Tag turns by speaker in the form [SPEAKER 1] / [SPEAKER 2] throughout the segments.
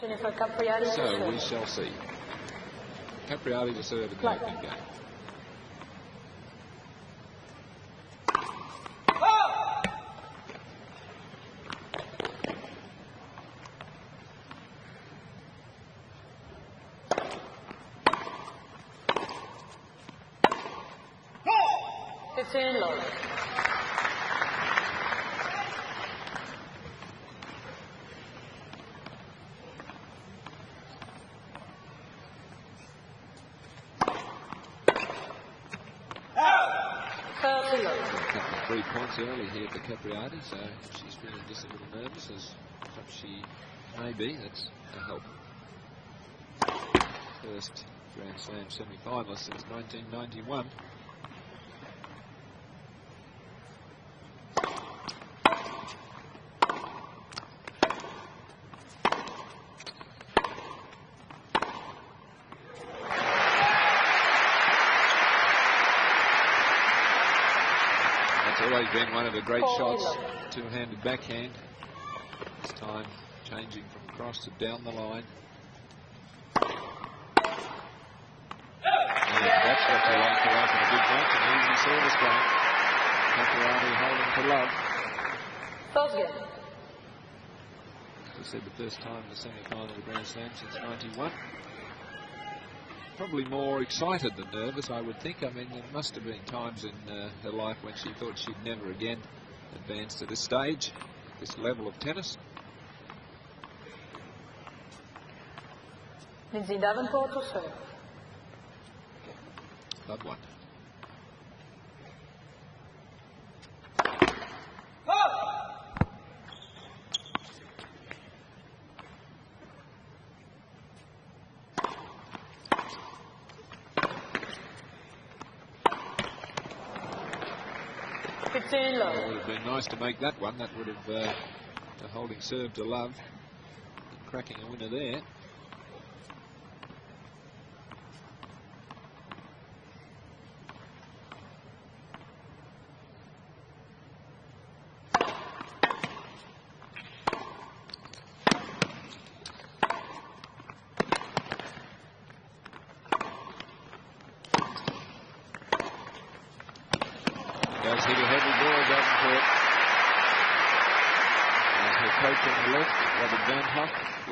[SPEAKER 1] For Capriati
[SPEAKER 2] so we shall see. Capriati to serve in the opening game.
[SPEAKER 1] Low.
[SPEAKER 2] A couple of 3 points early here for Capriati, so she's feeling just a little nervous, as perhaps she may be. That's a help. First Grand Slam semi-finalist since 1991. Always been one of the great shots, two-handed backhand. This time changing from cross to down the line. Yeah, that's what you like to open a good match, an easy service game. Capriati holding to love.
[SPEAKER 1] First game.
[SPEAKER 2] As I said, the first time in the semi-final of the Grand Slam since 91. Probably more excited than nervous, I would think. I mean, there must have been times in her life when she thought she'd never again advance to this stage, this level of tennis.
[SPEAKER 1] Lindsay Davenport to serve.
[SPEAKER 2] Club one. It would have been nice to make that one. That would have the holding serve to love. And cracking a winner there. Does hit a heavy ball, Davenport. And her coach on the left, Robert Van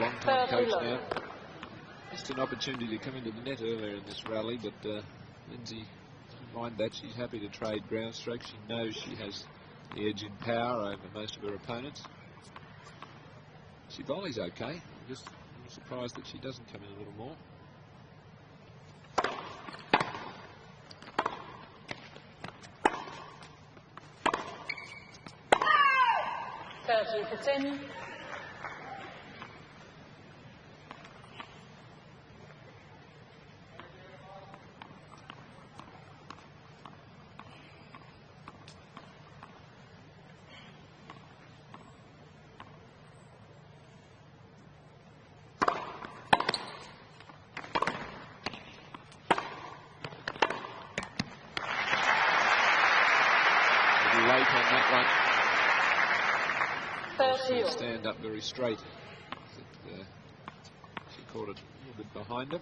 [SPEAKER 2] long-time coach now. Just an opportunity to come into the net earlier in this rally, but Lindsay doesn't mind that. She's happy to trade ground strokes. She knows she has the edge in power over most of her opponents. She volleys okay. I'm just surprised that she doesn't come in a little more.
[SPEAKER 1] 30-10.
[SPEAKER 2] Late on that one. Stand up very straight. She caught it a little bit behind her.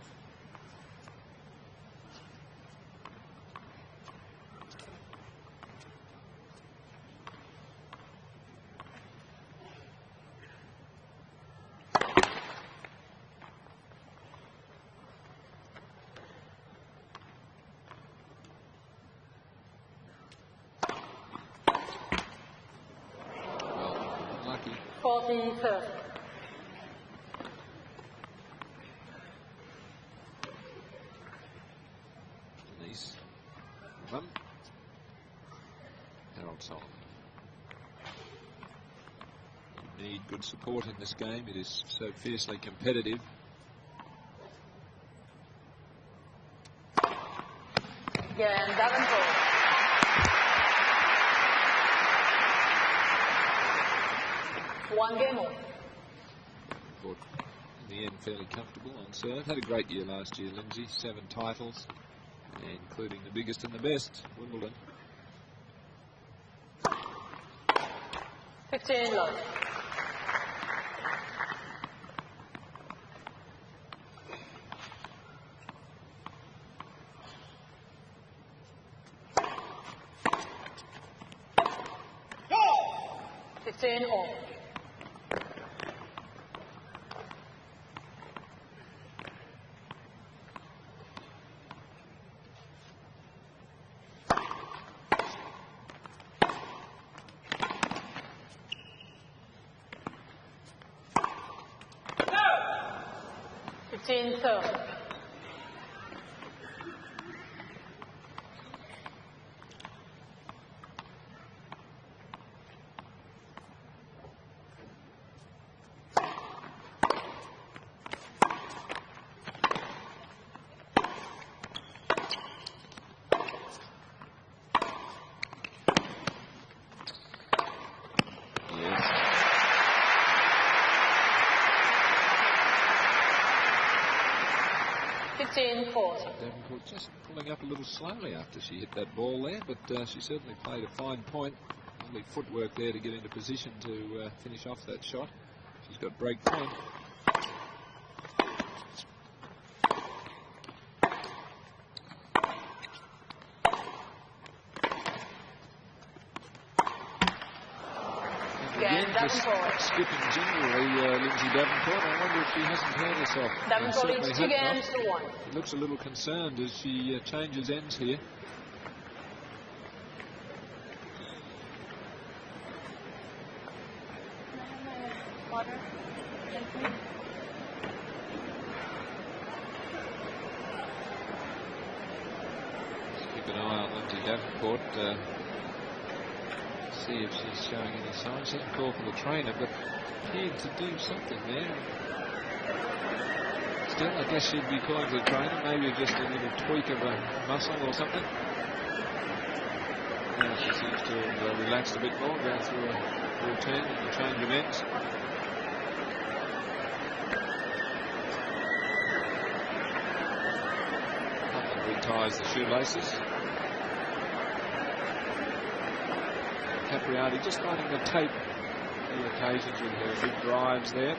[SPEAKER 2] Lucky.
[SPEAKER 1] 40-30.
[SPEAKER 2] Nice. Run. Harold Solomon. You need good support in this game. It is so fiercely competitive.
[SPEAKER 1] Yeah, and Davenport. One game more.
[SPEAKER 2] In the end, fairly comfortable on serve. Had a great year last year, Lindsay. 7 titles, including the biggest and the best, Wimbledon.
[SPEAKER 1] 15 love. 15-30.
[SPEAKER 2] Davenport just pulling up a little slowly after she hit that ball there, but she certainly played a fine point. Only footwork there to get into position to finish off that shot. She's got break point. Again, just skipping gingerly, Lindsay Davenport. I wonder if she hasn't hurt herself.
[SPEAKER 1] Davenport leads 2 games to 1.
[SPEAKER 2] She looks a little concerned as she changes ends here. Just keep an eye on Lindsay Davenport. See if she's showing any signs. She didn't call for the trainer, but appeared to do something there. Still, I guess she'd be calling to the trainer, maybe just a little tweak of a muscle or something. Now she seems to have relaxed a bit more, going through a routine and a change of ends. Reties the shoelaces. Capriati just finding the tape a few occasions with her big drives there.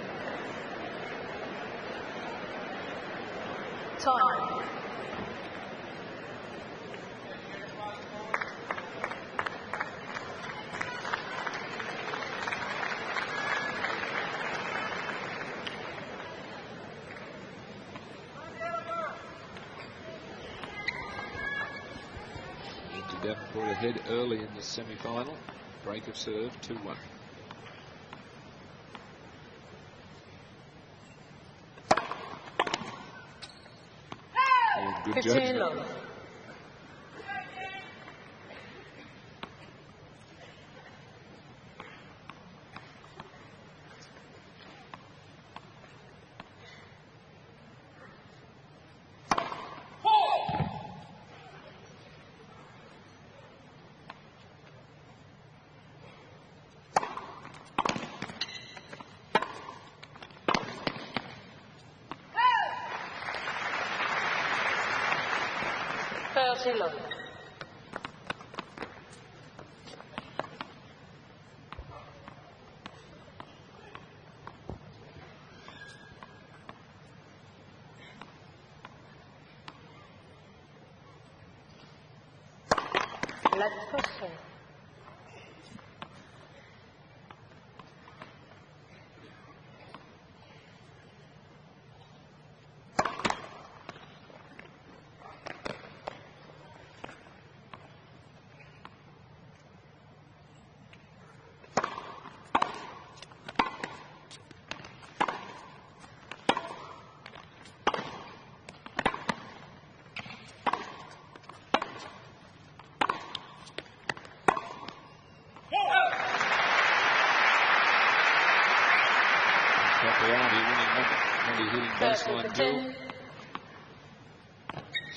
[SPEAKER 1] Time.
[SPEAKER 2] Davenport ahead early in the semi-final. Break of serve, 2-1. Good judgment.
[SPEAKER 1] Low. Let's proceed. Baseline duel.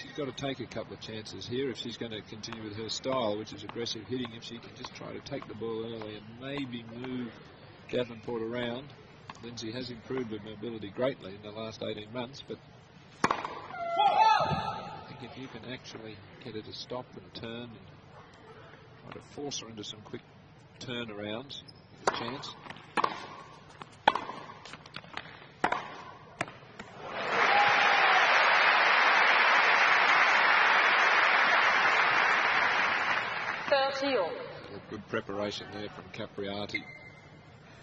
[SPEAKER 1] She's got to take a couple of chances here if she's going to continue with her style, which is aggressive hitting. If she can just try to take the ball early and maybe move Davenport around. Lindsay has improved her mobility greatly in the last 18 months, but I think if you can actually get her to stop and turn and try to force her into some quick turnarounds, a chance. Good preparation there from Capriati,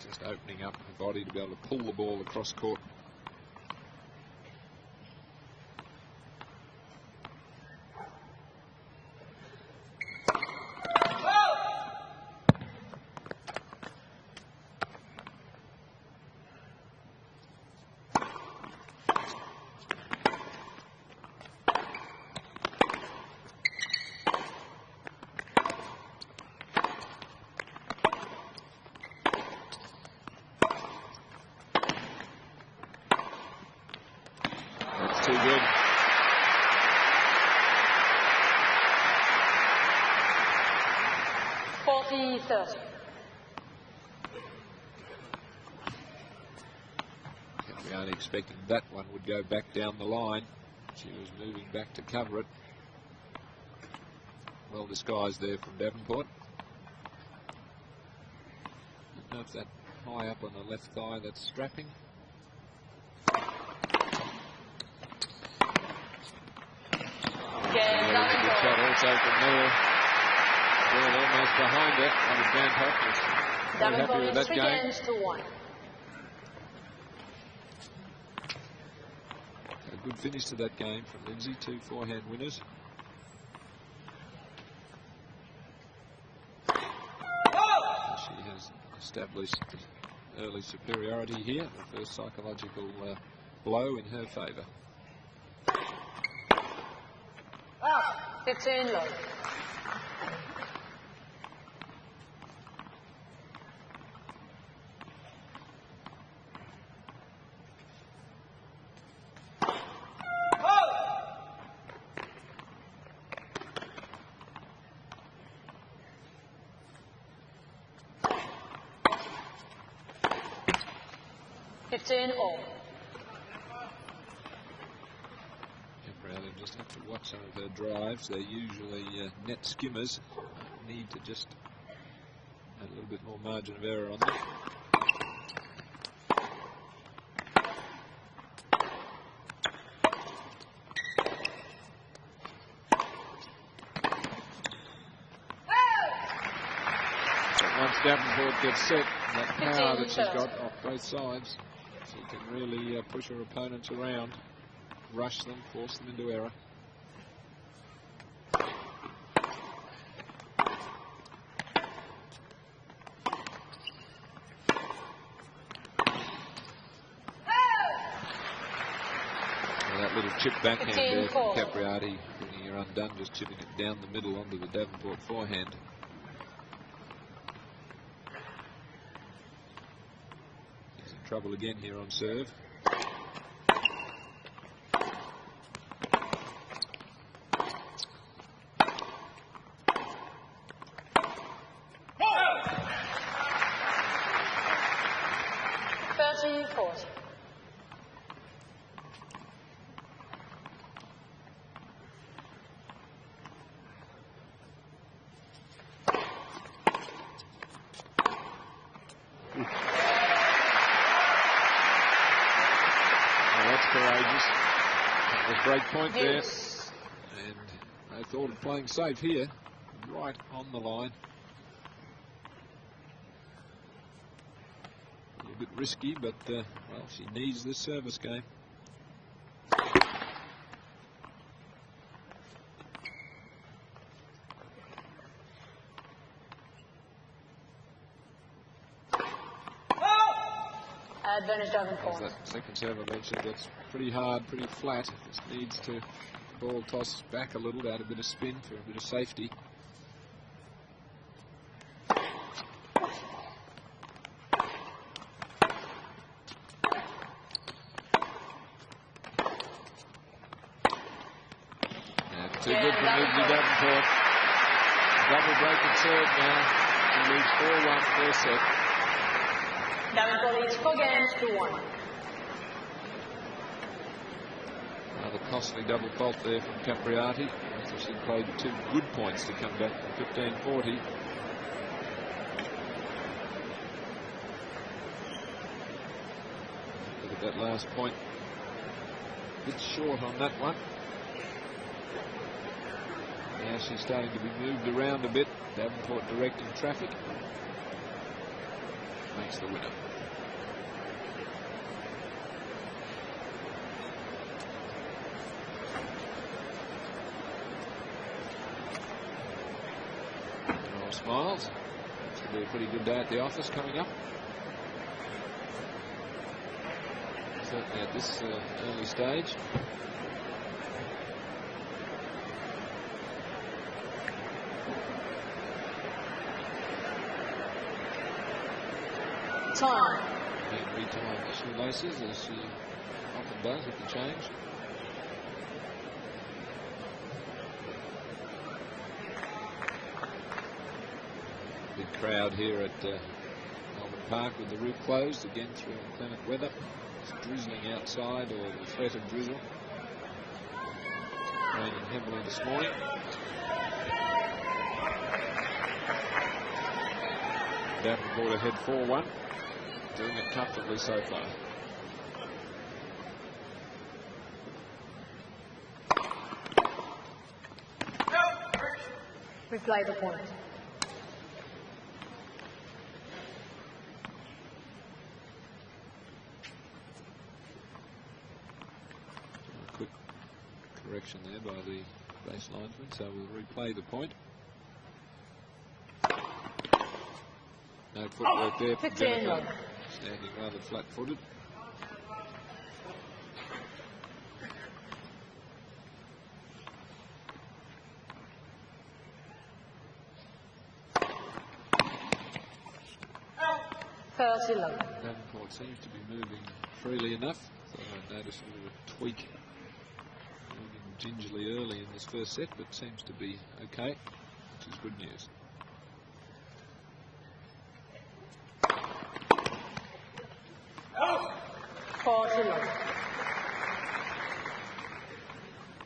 [SPEAKER 1] just opening up her body to be able to pull the ball across court.
[SPEAKER 2] too good. Capriati expecting that one would go back down the line. She was moving back to cover it. Well disguised there from Davenport. Don't know if that high up on the left thigh, that's strapping. Good shot also from there. Ball almost behind her. And Davenport was very happy with that game. A good finish to that game from Lindsay. 2 forehand winners. She has established early superiority here. The first psychological blow in her favour.
[SPEAKER 3] 15 low. All.
[SPEAKER 2] Capriati just have to watch some of her drives. They're usually net skimmers. Need to just add a little bit more margin of error on them. But once Davenport gets set, that power that she's got off both sides, she can really push her opponents around, rush them, force them into error. Well, that little chip backhand there from Capriati, bringing her undone, just chipping it down the middle onto the Davenport forehand. Trouble again here on serve. Break point there, and they thought of playing safe here, right on the line. A little bit risky, but well, she needs this service game.
[SPEAKER 3] Advantage Davenport.
[SPEAKER 2] That second serve I mentioned, that's pretty hard, pretty flat. Just needs to ball toss back a little, add a bit of spin for a bit of safety. Too good for Lindsay Davenport. Double break and serve now. She leads 4-1 first set.
[SPEAKER 3] Davenport leads 4 games to 1.
[SPEAKER 2] Another costly double fault there from Capriati. So she played 2 good points to come back from 15-40. Look at that last point. A bit short on that one. Now she's starting to be moved around a bit. Davenport directing traffic. Makes the winner. All smiles. It's going to be a pretty good day at the office coming up. Certainly at this early stage.
[SPEAKER 3] Time.
[SPEAKER 2] And retie the shoelaces as she often does at the change.
[SPEAKER 1] Big crowd here at Melbourne Park with the roof closed again through inclement weather. It's drizzling outside, or the threat of drizzle. Raining heavily this morning. Davenport ahead 4-1. Doing it comfortably so far.
[SPEAKER 3] Replay the point.
[SPEAKER 1] A quick correction there by the base linesman, so we'll replay the point. No footwork there for Jennifer, standing rather flat-footed. Davenport seems to be moving freely enough. So I noticed a little tweak moving gingerly early in this first set, but seems to be okay, which is good news.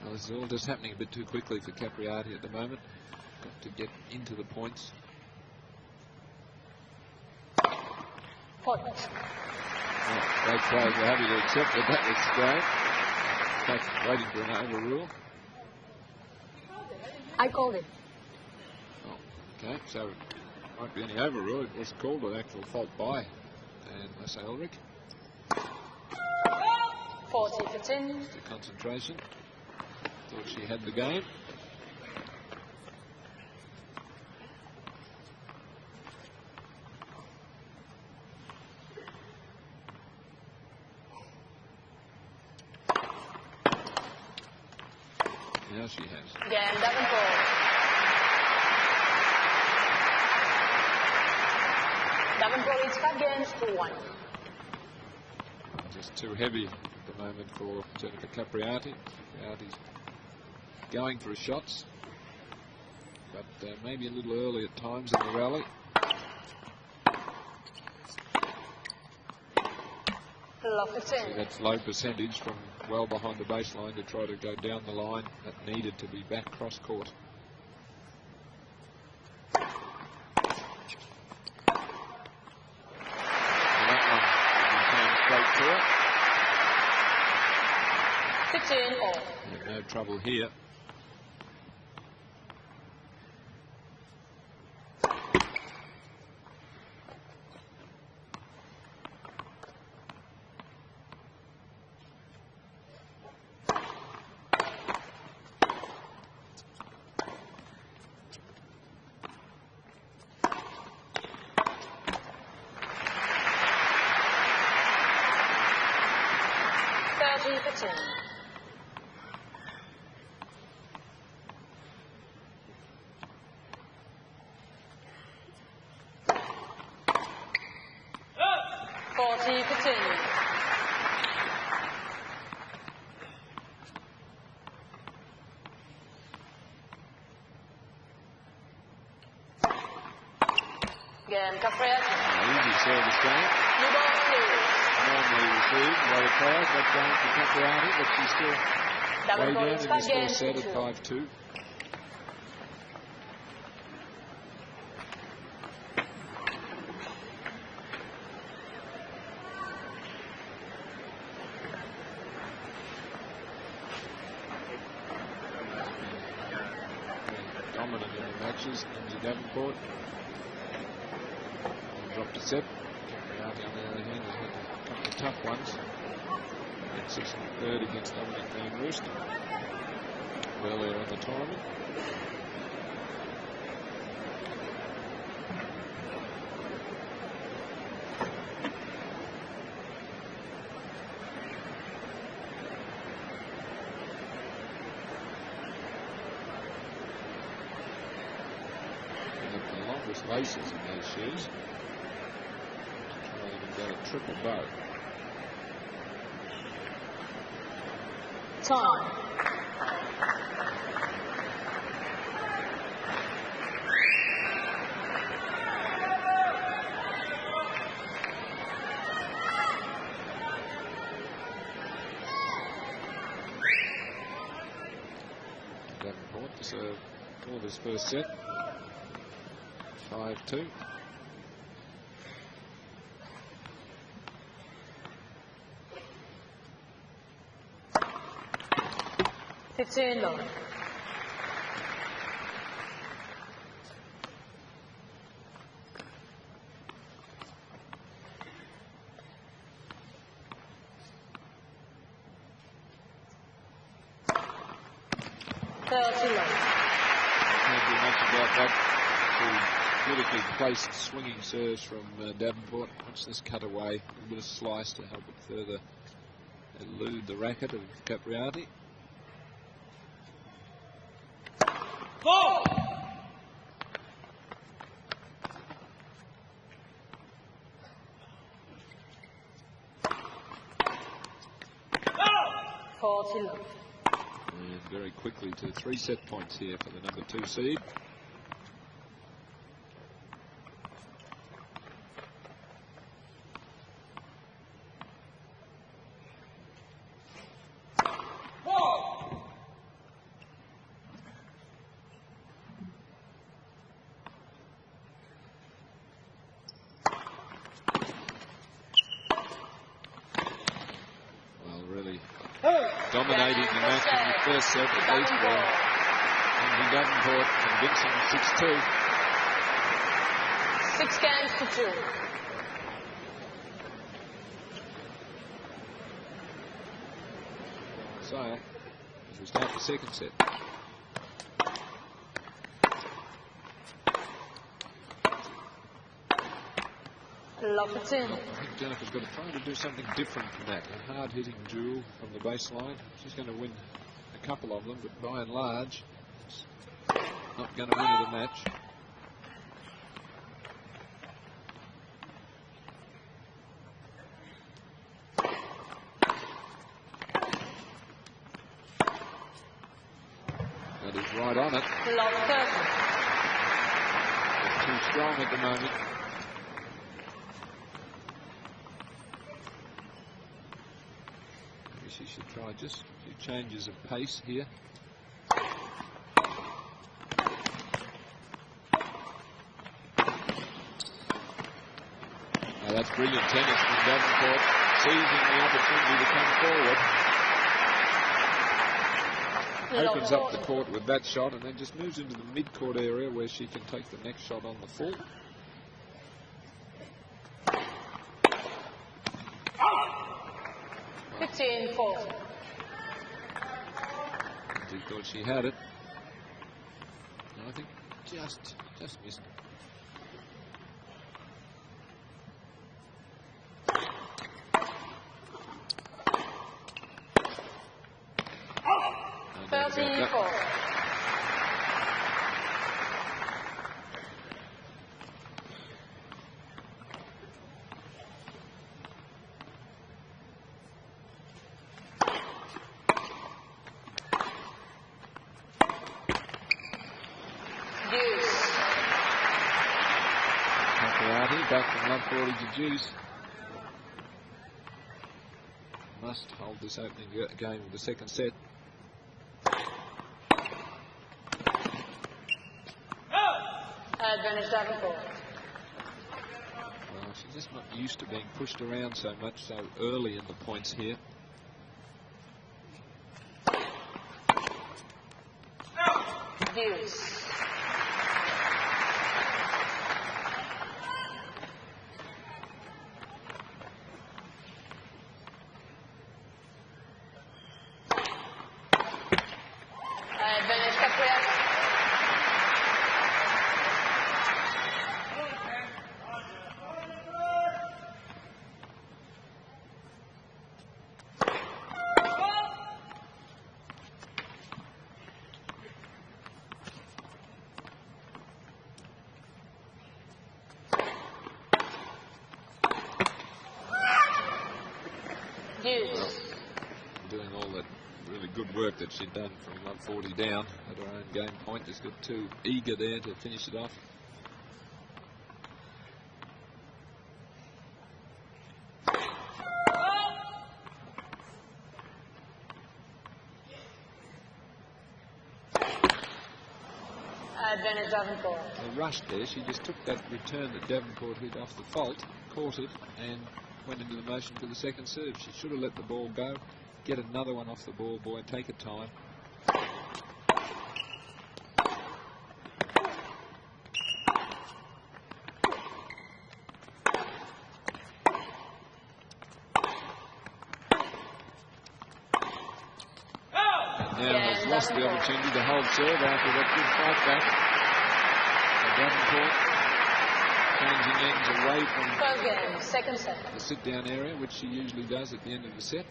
[SPEAKER 1] Well, this is all just happening a bit too quickly for Capriati at the moment. Got to get into the points.
[SPEAKER 3] Point.
[SPEAKER 1] Oh, both players were happy to accept that that was going. In fact, waiting for an overrule.
[SPEAKER 3] I called it.
[SPEAKER 1] Oh, okay, so it won't be any overrule. It was called an actual fault by and Massa Elric.
[SPEAKER 3] 40-15.
[SPEAKER 1] The concentration. Thought she had the game. Now she has.
[SPEAKER 3] Game Davenport. Davenport is 5 games to 1.
[SPEAKER 1] Just too heavy at the moment for Jennifer Capriati. Capriati's going for shots, but maybe a little early at times in the rally. So that's low percentage from well behind the baseline to try to go down the line. That needed to be back cross court. And that one came straight to her.
[SPEAKER 3] 15 all.
[SPEAKER 1] And no trouble here.
[SPEAKER 3] Game Capriati.
[SPEAKER 1] Easy service game. Normally received by the crowd, that game for Capriati, but she's still way down in this first set at 5-2. Dominant in the matches, Lindsay Davenport. Dropped a set. Capriati, on the other hand, has had a couple of tough ones. And 6th and 3rd against Dominic Van Roost earlier in the tournament. And the longest laces in those shoes. Got a triple bow.
[SPEAKER 3] Time.
[SPEAKER 1] serve for this first set. 5-2.
[SPEAKER 3] It's in love.
[SPEAKER 1] Can't do much about that. Two beautifully placed swinging serves from Davenport. Watch this cut away. A little bit of slice to help it further elude the racket of Capriati.
[SPEAKER 3] Four.
[SPEAKER 1] And very quickly to 3 set points here for the number 2 seed. Dominating the match in the first set, at least for Davenport, convincing 6-2.
[SPEAKER 3] 6 games to 2.
[SPEAKER 1] So, as we start the second set.
[SPEAKER 3] Lock it in.
[SPEAKER 1] I think Jennifer's got to try to do something different from that. A hard-hitting duel from the baseline. She's going to win a couple of them, but by and large, it's not going to win her the match. That is right on it.
[SPEAKER 3] Lock 30.
[SPEAKER 1] It's too strong at the moment. She should try just a few changes of pace here. Now that's brilliant tennis from Davenport, seizing the opportunity to come forward. Opens up the court with that shot and then just moves into the mid-court area where she can take the next shot on the full.
[SPEAKER 3] He
[SPEAKER 1] thought she had it. No, I think just missed it. And
[SPEAKER 3] 34.
[SPEAKER 1] Back from 140 to deuce. Must hold this opening game of the second set.
[SPEAKER 3] Advantage Davenport.
[SPEAKER 1] Well, she's just not used to being pushed around so much so early in the points here.
[SPEAKER 3] Deuce. Advantage Capriati. Deuce.
[SPEAKER 1] Doing all that really good work that she'd done from 140 down at her own game point. Just got too eager there to finish it off.
[SPEAKER 3] Advantage Davenport.
[SPEAKER 1] The rush there, she just took that return that Davenport hit off the fault, caught it, and went into the motion for the second serve. She should have let the ball go, get another one off the ball boy, take her time. And now has lost the opportunity to hold serve after that good fight back. And Davenport changing ends away from
[SPEAKER 3] First game, second set.
[SPEAKER 1] the sit-down area, which she usually does at the end of the set.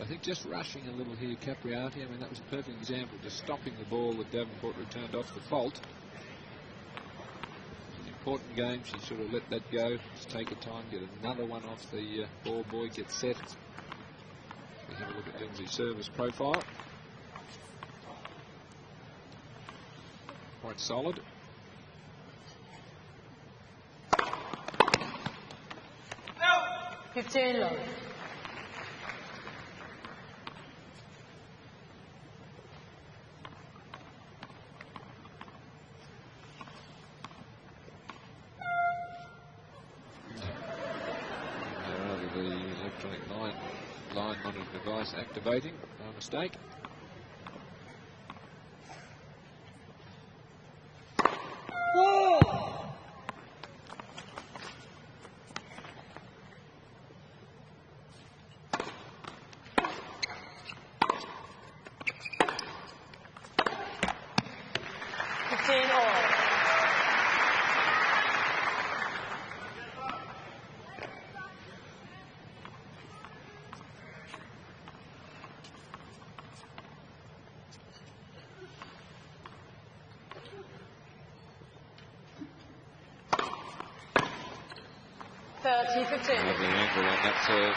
[SPEAKER 1] I think just rushing a little here, Capriati. I mean, that was a perfect example, just stopping the ball that Davenport returned off the fault. It's an important game. She should have let that go. Just take her time, get another one off the ball boy, get set. We have a look at Lindsay's service profile. Quite solid.
[SPEAKER 3] No. 15 love.
[SPEAKER 1] The electronic line monitoring device activating by mistake. Lovely angle on that serve.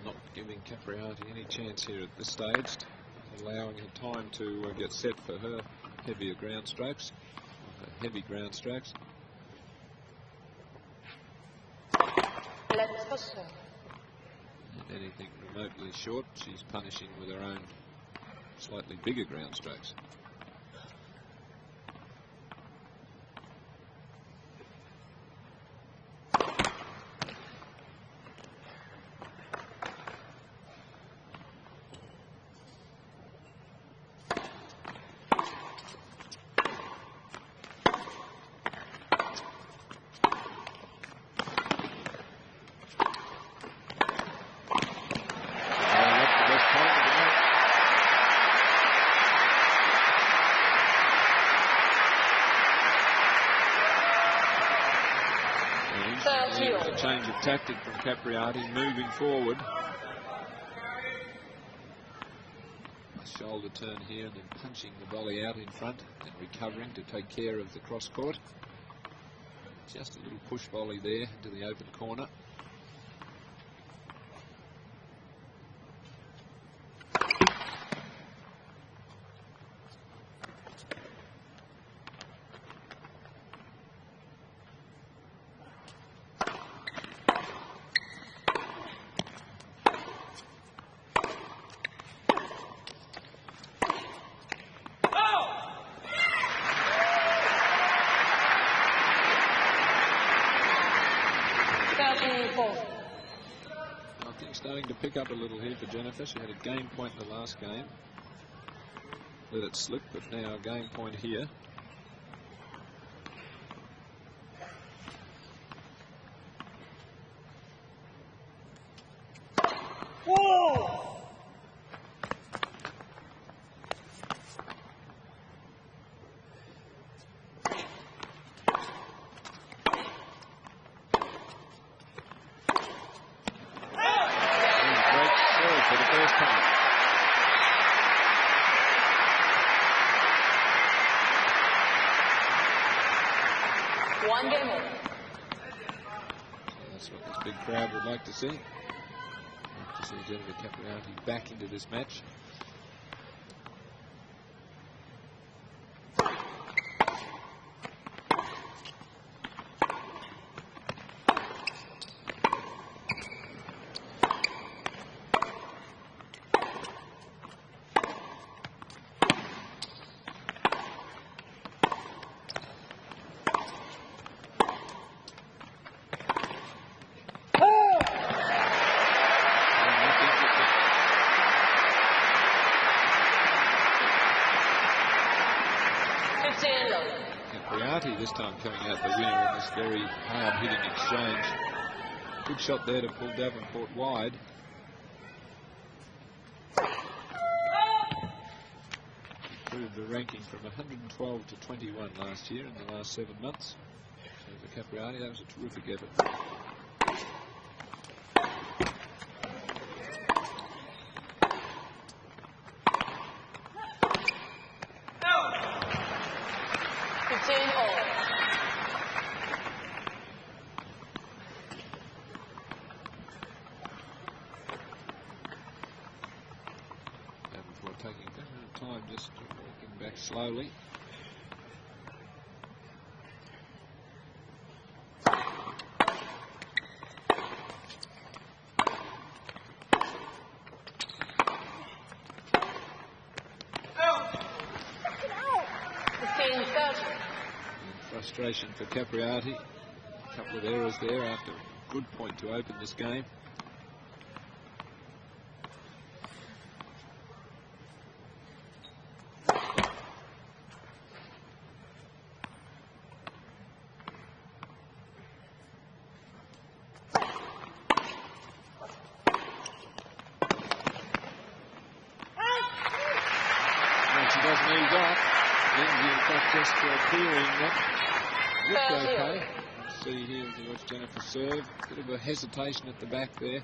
[SPEAKER 1] Not giving Capriati any chance here at this stage, allowing her time to get set for her heavier ground strokes, heavy ground strokes. And anything remotely short, she's punishing with her own slightly bigger ground strokes. A change of tactic from Capriati, moving forward. A shoulder turn here and then punching the volley out in front and recovering to take care of the cross court. Just a little push volley there into the open corner. Starting to pick up a little here for Jennifer. She had a game point in the last game. Let it slip, but now a game point here.
[SPEAKER 3] Whoa! One game over.
[SPEAKER 1] So that's what this big crowd would like to see. Like to see Jennifer Capriati back into this match. Capriati this time coming out the winner in this very hard-hitting exchange. Good shot there to pull Davenport wide. Improved the ranking from 112 to 21 last year in the last 7 months. So for Capriati, that was a terrific effort. Slowly. Frustration for Capriati. A couple of errors there after a good point to open this game. See here as you watch Jennifer serve. Bit of a hesitation at the back there.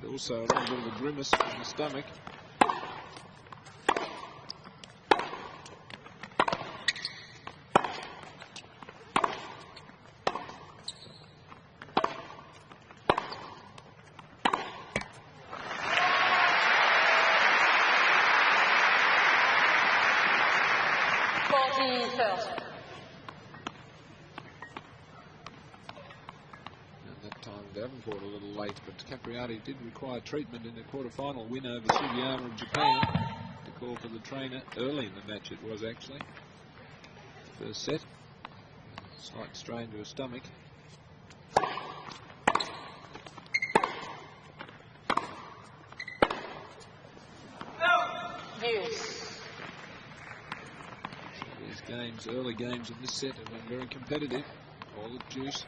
[SPEAKER 1] And also a little bit of a grimace in the stomach. Davenport a little late, but Capriati did require treatment in the quarter-final win over Sugiyama of Japan. To call for the trainer early in the match it was actually. First set. Slight strain to her stomach.
[SPEAKER 3] Yes.
[SPEAKER 1] So these games, early games in this set have been very competitive. All at juice.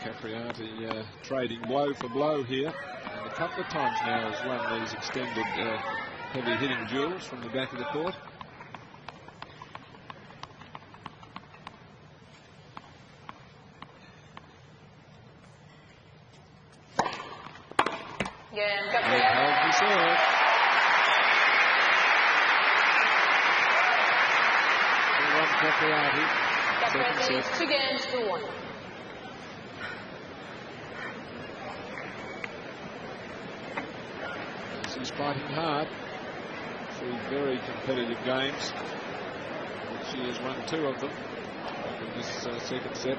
[SPEAKER 1] Capriati trading blow for blow here, and a couple of times now has won these extended heavy hitting duels from the back of the court.
[SPEAKER 3] Yeah, Capriati. Capriati leads 2 games to 1.
[SPEAKER 1] She's fighting hard. 3 very competitive games. She has won 2 of them in this second set.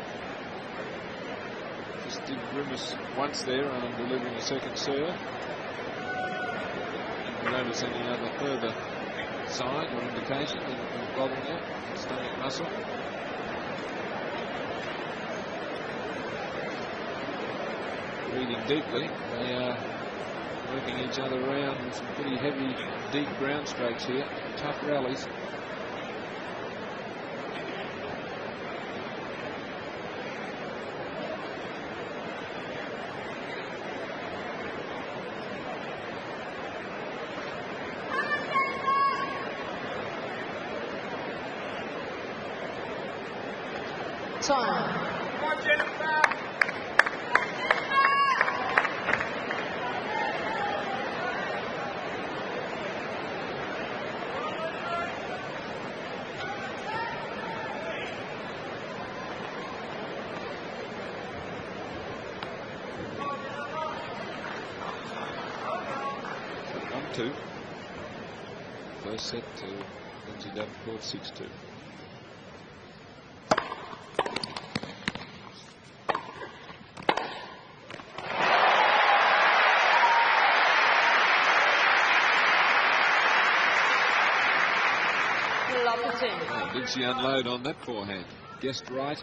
[SPEAKER 1] Just did grimace once there on delivering a second serve. Didn't notice any other further sign or indication that it was bothering her, stomach muscle. Breathing deeply. They are working each other around with some pretty heavy, deep ground strokes here. Tough rallies.
[SPEAKER 3] Time.
[SPEAKER 2] 6-2. First set to Lindsay Davenport, 6-2. Did she unload on that forehand? Guessed right.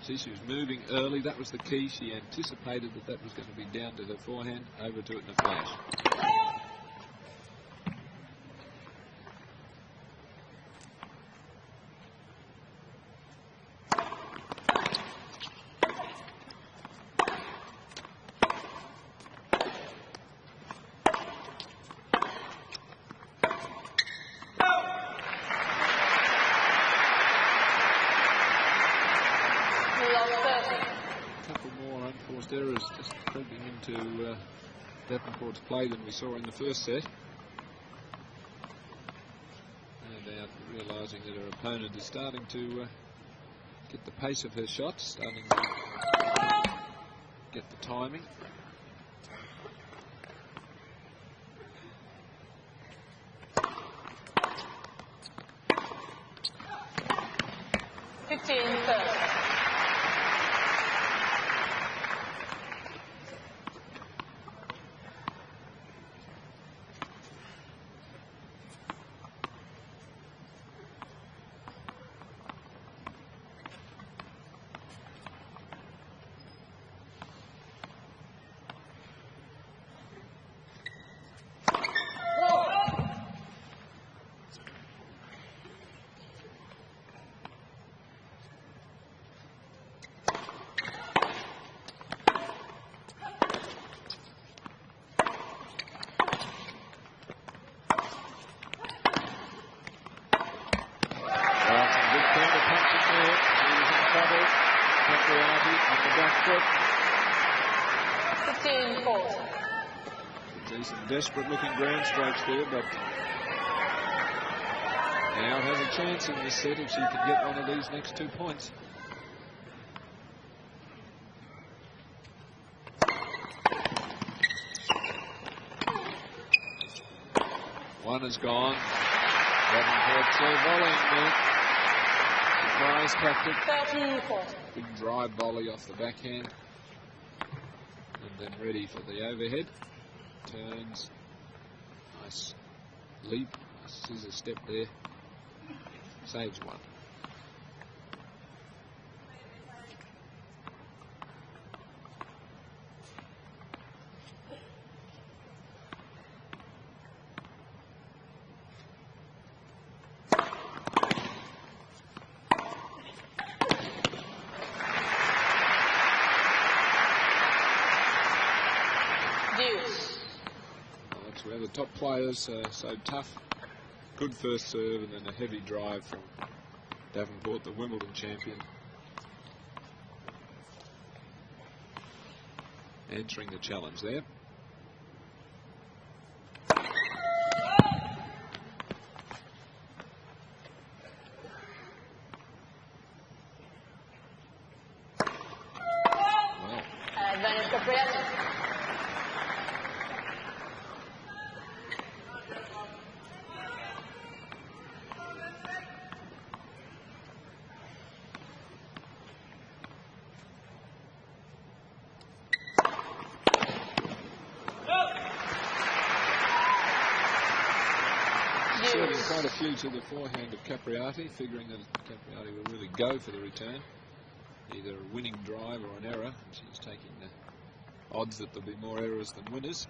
[SPEAKER 2] See, she was moving early. That was the key. She anticipated that that was going to be down to her forehand. Over to it in a flash. Errors just creeping into Davenport's play than we saw in the first set. No doubt realising that her opponent is starting to get the pace of her shots, starting to get the timing. Some desperate looking ground strokes there, but now has a chance in this set if she can get one of these next 2 points. One is gone. Davenport volleying there. Surprise tactic. Big drive volley off the backhand. And then ready for the overhead. Turns, nice leap, scissor step there, saves one. Where the top players are so tough. Good first serve and then a heavy drive from Davenport, the Wimbledon champion. Answering the challenge there. Well.
[SPEAKER 3] Capriati.
[SPEAKER 2] Serving quite a few to the forehand of Capriati, figuring that Capriati will really go for the return. Either a winning drive or an error. She's taking the odds that there'll be more errors than winners.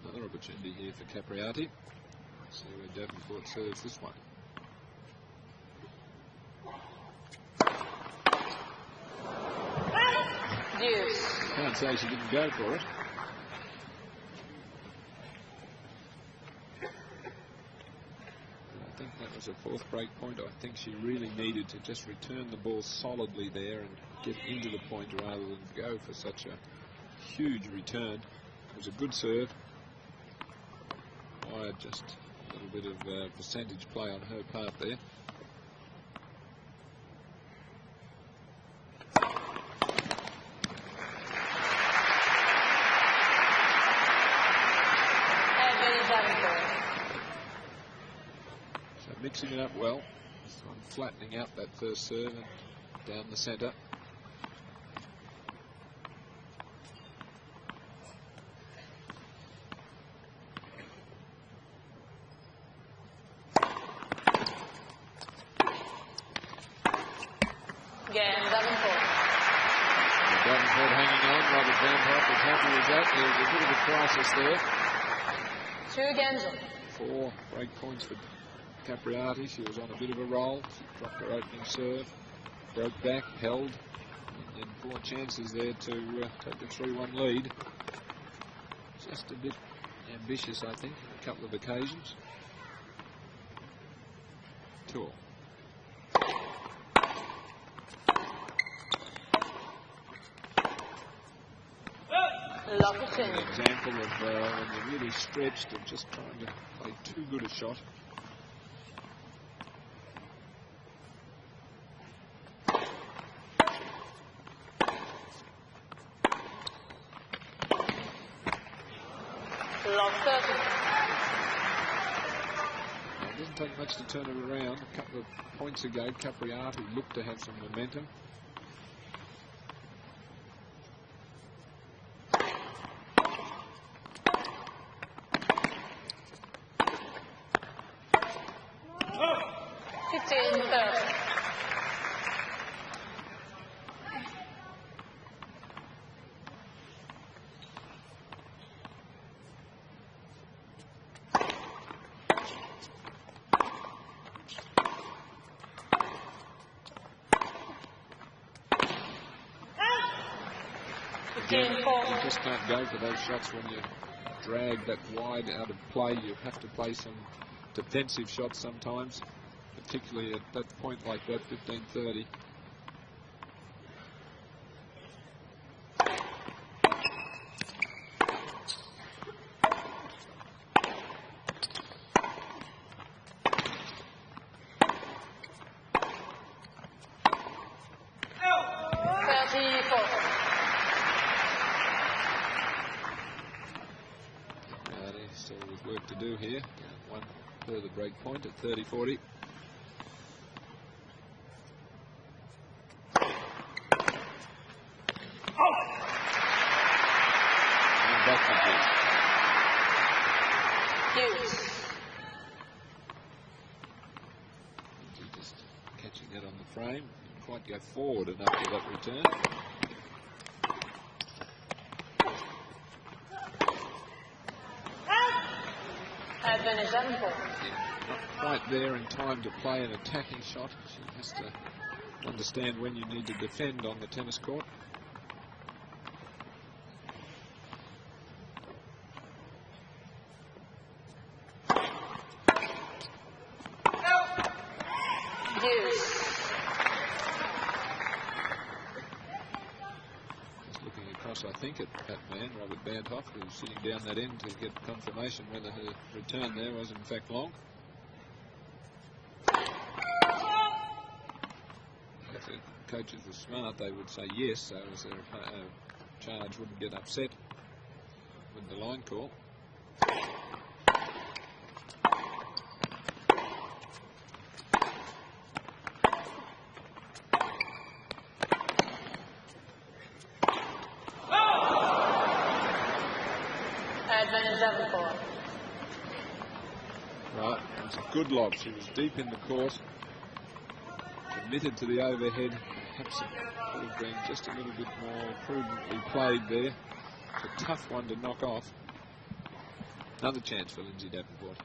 [SPEAKER 2] Another opportunity here for Capriati. See where Davenport serves this one.
[SPEAKER 3] Deuce.
[SPEAKER 2] Can't say she didn't go for it. I think
[SPEAKER 1] That was a fourth break point. I think she really needed to just return the ball solidly there and get into the point rather than go for such a huge return. It was a good serve. Just a little bit of percentage play on her part there. So mixing it up well. This one flattening out that first serve and down the centre. Davenport hanging on. Robert Davenport was happy with that. There was a bit of a crisis there.
[SPEAKER 3] 2 games.
[SPEAKER 1] 4 break points for Capriati. She was on a bit of a roll. She dropped her opening serve, broke back, held, and then 4 chances there to take the 3-1 lead. Just a bit ambitious, I think, on a couple of occasions. 2. An example of when they're really stretched and just trying to play too good a shot. It doesn't take much to turn it around. A couple of points ago, Capriati looked to have some momentum. Again, you just can't go for those shots when you drag that wide out of play. You have to play some defensive shots sometimes, particularly at that point like that, 15-30. Work to do here. 1 further break point at 30-40. And back to just catching that on the frame. Didn't quite go forward enough for that return.
[SPEAKER 3] Davenport.
[SPEAKER 1] Not quite there in time to play an attacking shot. She has to understand when you need to defend on the tennis court. I think at that man, Robert Bandhoff, who's sitting down that end to get confirmation whether her return there was in fact long. If the coaches were smart, they would say yes, so as their charge wouldn't get upset with the line call.
[SPEAKER 3] Davenport.
[SPEAKER 1] Right, it was a good lob. She was deep in the court, committed to the overhead. Perhaps it would have been just a little bit more prudently played there. It's a tough one to knock off. Another chance for Lindsay Davenport.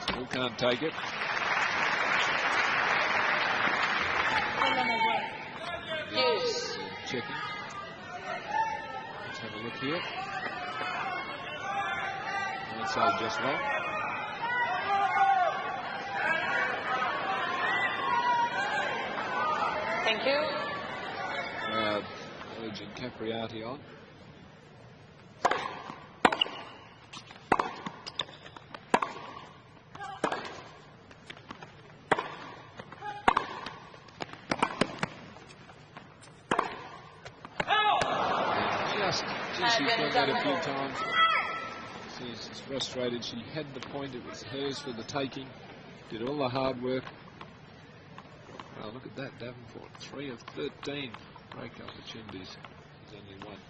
[SPEAKER 1] Still can't take it. Checking. a look here. I'd say just long.
[SPEAKER 3] Thank you.
[SPEAKER 1] Crowd urging Capriati on. She's done that a few times. She's frustrated. She had the point. It was hers for the taking. Did all the hard work. Well, look at that, Davenport. 3 of 13 break opportunities. There's only one.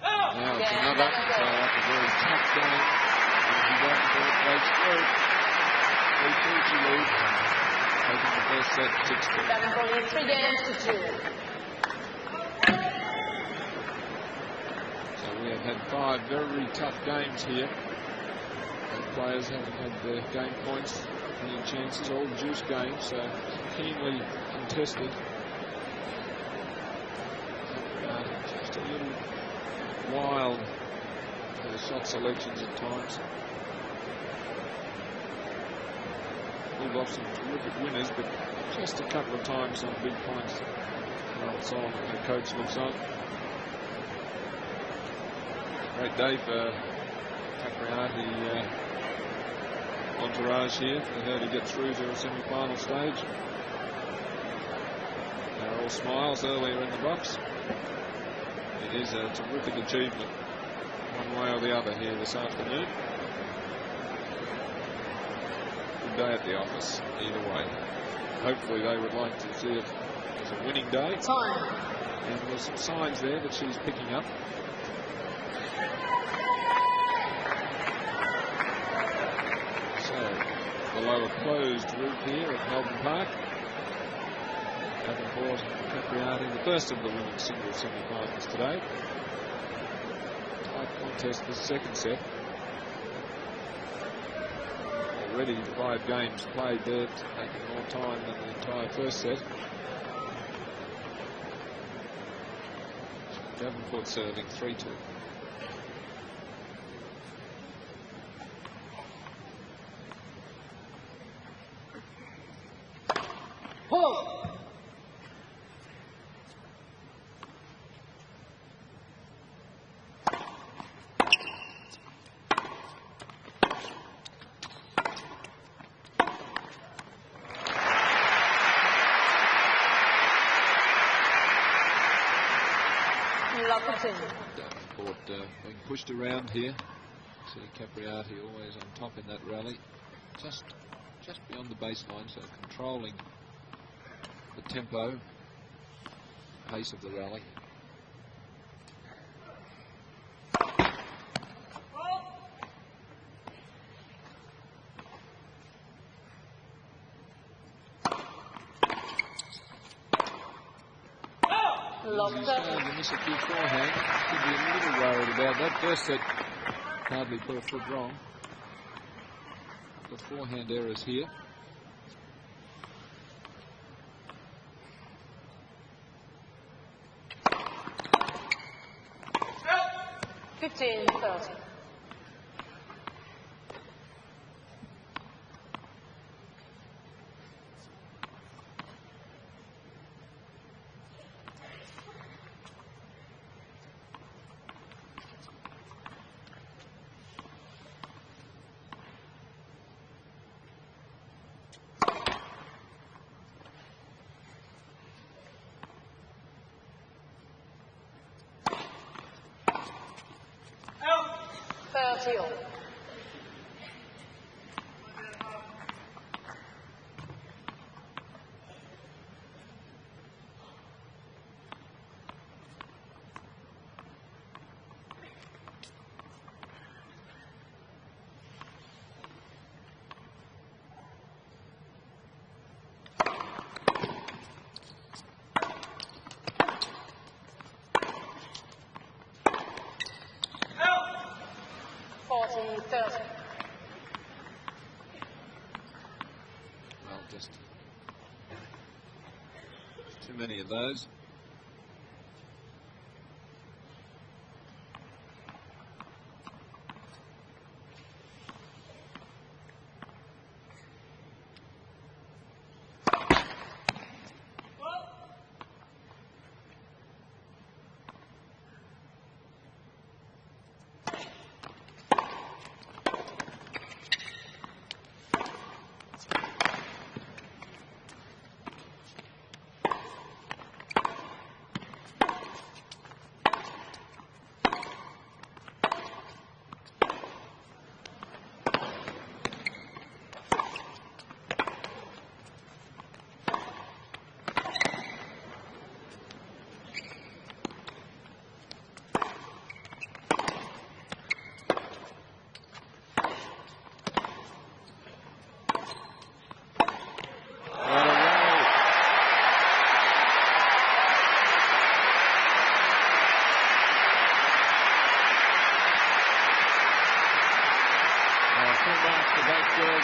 [SPEAKER 1] Now it's another. So that's a very tough game. Davenport breaks through. 3-2 she leads. Taking the first set 6-2.
[SPEAKER 3] Davenport leads 3 games to 2.
[SPEAKER 1] So we have had 5 very tough games here. Both players haven't had their game points, any chances, all juice games, so keenly contested. Just a little wild shot selections at times. Pulled off some terrific winners, but just a couple of times on big points. Solomon, the coach, looks on. Great day for Capriati entourage here for her to get through to a semi-final stage. They're all smiles earlier in the box. It is a terrific achievement, one way or the other here this afternoon. Day at the office, either way. Hopefully they would like to see it as a winning day.
[SPEAKER 3] Time.
[SPEAKER 1] And there's some signs there that she's picking up. So, below a closed roof here at Melbourne Park. Davenport and Capriati, the first of the women's singles semi-finals today. Tight contest the second set. Already 5 games played there, taking more time than the entire first set. Davenport serving 3-2. Davenport being pushed around here. See Capriati always on top in that rally. Just beyond the baseline, so controlling the tempo, pace of the rally. He's starting to miss a few forehand. Could be a little worried about that. First set, hardly put a foot wrong. The forehand errors here.
[SPEAKER 3] Oh. 15-30.
[SPEAKER 1] many of those.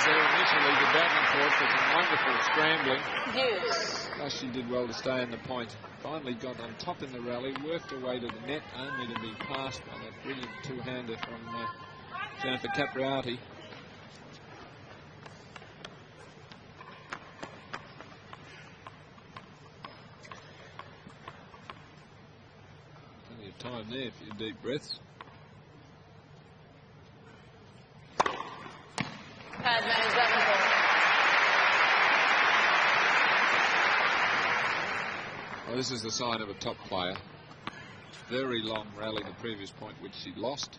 [SPEAKER 1] There initially to Davenport for some wonderful scrambling.
[SPEAKER 3] Yes.
[SPEAKER 1] She did well to stay in the point. Finally got on top in the rally, worked her way to the net, only to be passed by that brilliant two-hander from Jennifer Capriati. Plenty of time there for your deep breaths. Well, this is the sign of a top player. Very long rally the previous point, which she lost.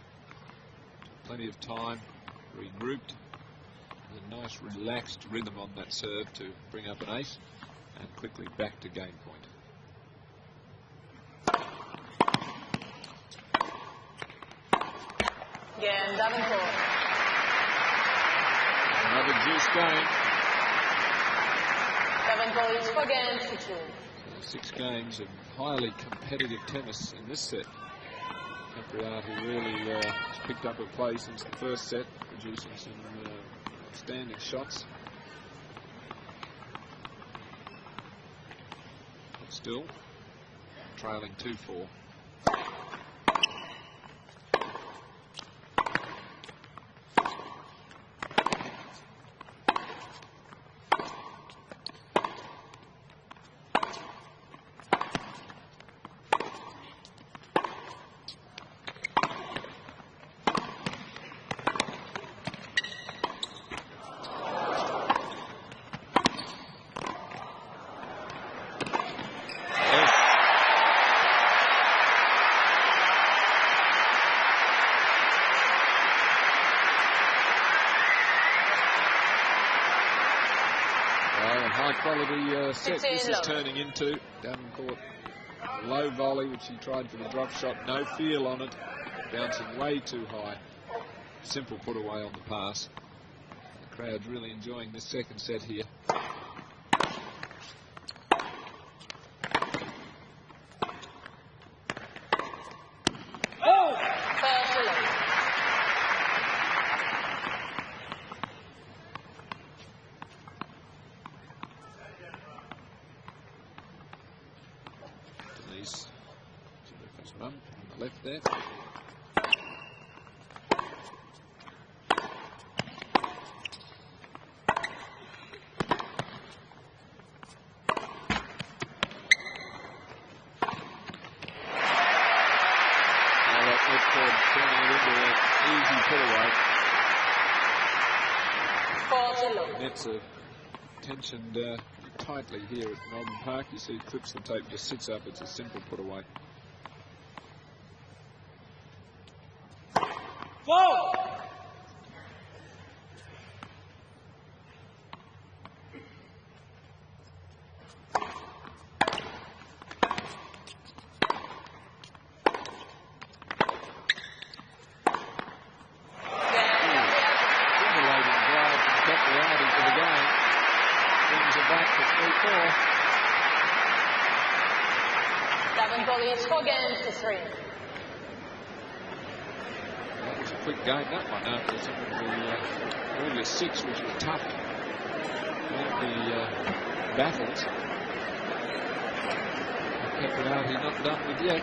[SPEAKER 1] Plenty of time, regrouped. A nice relaxed rhythm on that serve to bring up an ace, and quickly back to game point.
[SPEAKER 3] Again, Davenport.
[SPEAKER 1] Another juice game.
[SPEAKER 3] Davenport is again for 2.
[SPEAKER 1] 6 games of highly competitive tennis in this set. Capriati really has picked up her play since the first set, producing some outstanding shots. But still, trailing 2-4. High-quality set this is turning into. Davenport, low volley, which he tried for the drop shot. No feel on it. Bouncing way too high. Simple put away on the pass. The crowd's really enjoying this second set here. On the left there. Nets are tensioned tightly here at Melbourne Park. You see Clips the tape just sits up. It's a simple put away.
[SPEAKER 3] Whoa!
[SPEAKER 1] Quick game, that one, after some of the earlier 6, which were tough. The battles. Capriati not done with yet.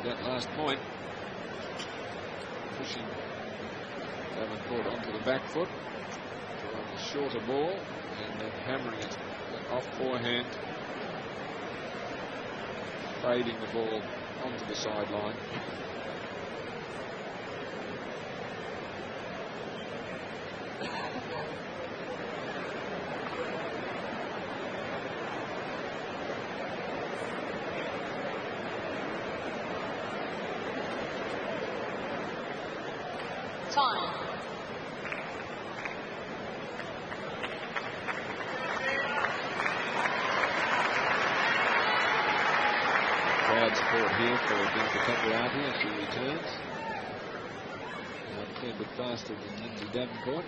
[SPEAKER 1] That last point, pushing Davenport onto the back foot, drawing a shorter ball, and then hammering it off forehand, fading the ball onto the sideline.
[SPEAKER 3] Time.
[SPEAKER 1] Crowd support here for Capriati as she returns. A fair bit faster than Lindsay Davenport.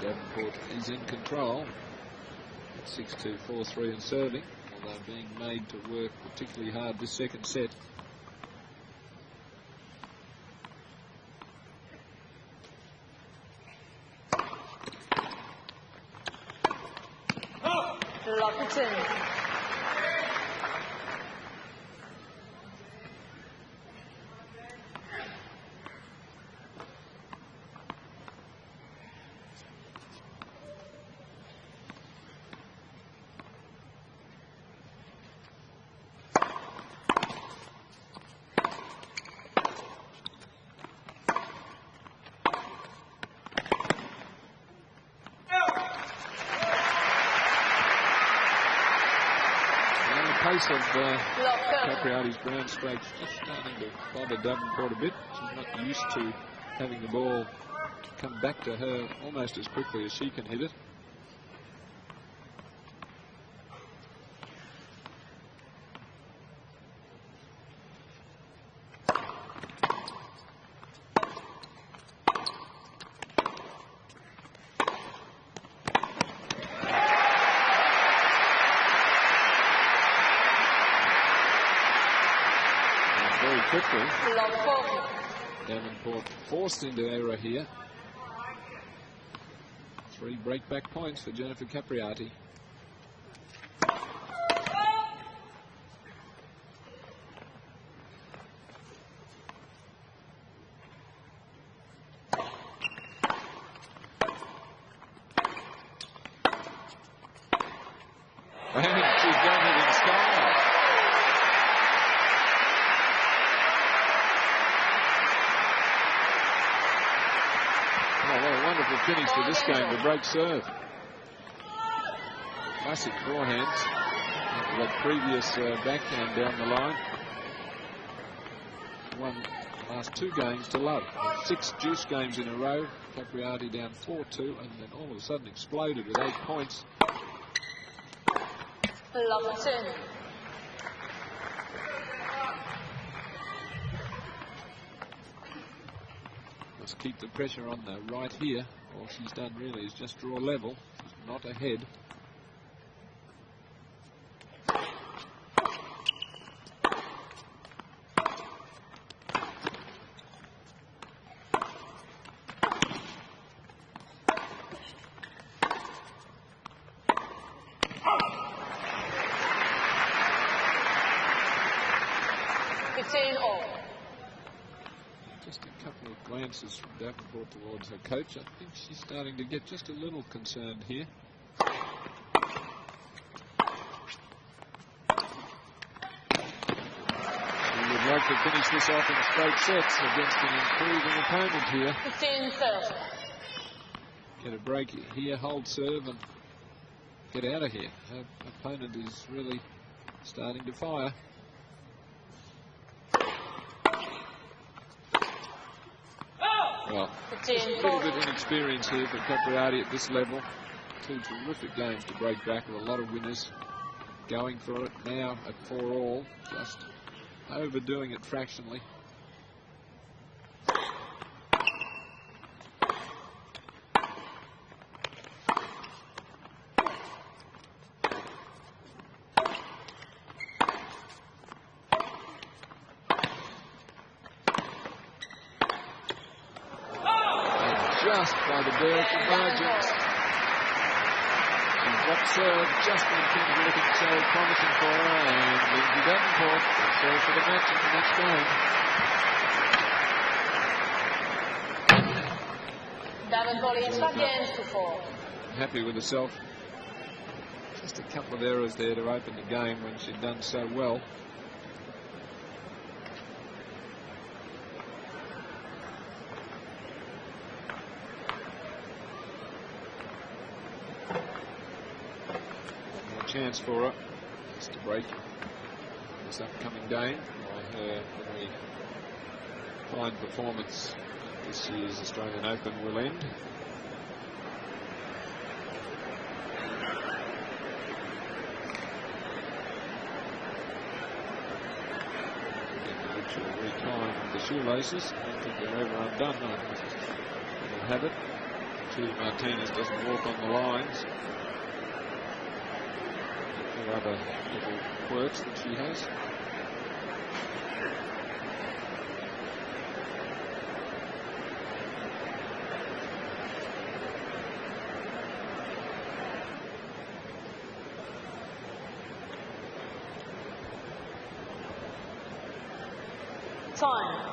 [SPEAKER 1] Davenport is in control at 6-2, 4-3 and serving, although being made to work particularly hard this second set.
[SPEAKER 3] Lofton.
[SPEAKER 1] Pace of Capriati's ground strokes just starting to bother Davenport a bit. She's not used to having the ball come back to her almost as quickly as she can hit it. Quickly, Davenport forced into error here. 3 breakback points for Jennifer Capriati. And she's done it in style. Oh, what a wonderful finish to this game, the break serve. Classic forehands after that previous backhand down the line. Won the last 2 games to love. 6 juice games in a row. Capriati down 4-2 and then all of a sudden exploded with 8 points.
[SPEAKER 3] Lofton.
[SPEAKER 1] Must keep the pressure on the right here. All she's done really is just draw level. She's not ahead. Just a couple of glances from Davenport towards her coach. I think she's starting to get just a little concerned here. She would like to finish this off in straight sets against an improving opponent here.
[SPEAKER 3] 15-30.
[SPEAKER 1] Get a break here, hold serve and get out of here. Her opponent is really starting to fire. Well, just a little bit inexperience here for Capriati at this level. 2 terrific games to break back with a lot of winners going for it. Now at 4-all, just overdoing it fractionally.
[SPEAKER 2] just by the bare margins. And what serve just when things were looking so promising for her, and Lindsay Davenport will serve for the match in the next game.
[SPEAKER 3] Davenport is against 2-4.
[SPEAKER 2] Happy with herself. Just a couple of errors there to open the game when she'd done so well. Chance for her just to break this upcoming game by her very fine performance this year's Australian Open will end. She'll recline the shoelaces. I don't think they're ever undone. I think she'll have it. Julie Martinez doesn't walk on the lines. Other little quirks that she has.
[SPEAKER 3] Time.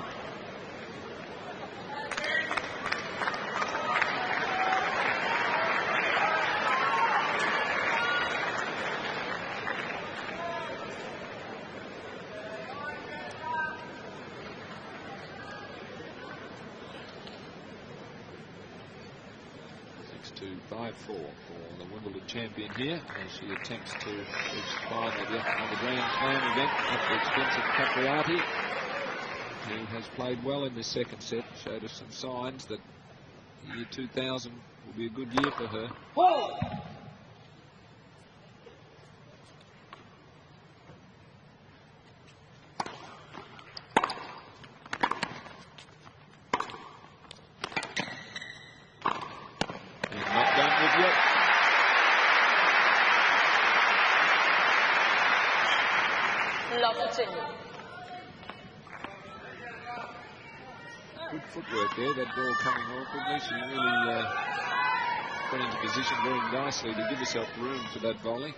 [SPEAKER 2] To 5-4 for the Wimbledon champion here as she attempts to reach the final of the Grand Slam event at the expense of Capriati, who has played well in this second set, showed us some signs that the year 2000 will be a good year for her.
[SPEAKER 3] Whoa.
[SPEAKER 2] Good footwork there, that ball coming awkwardly. She really got into position very nicely to give herself room for that volley.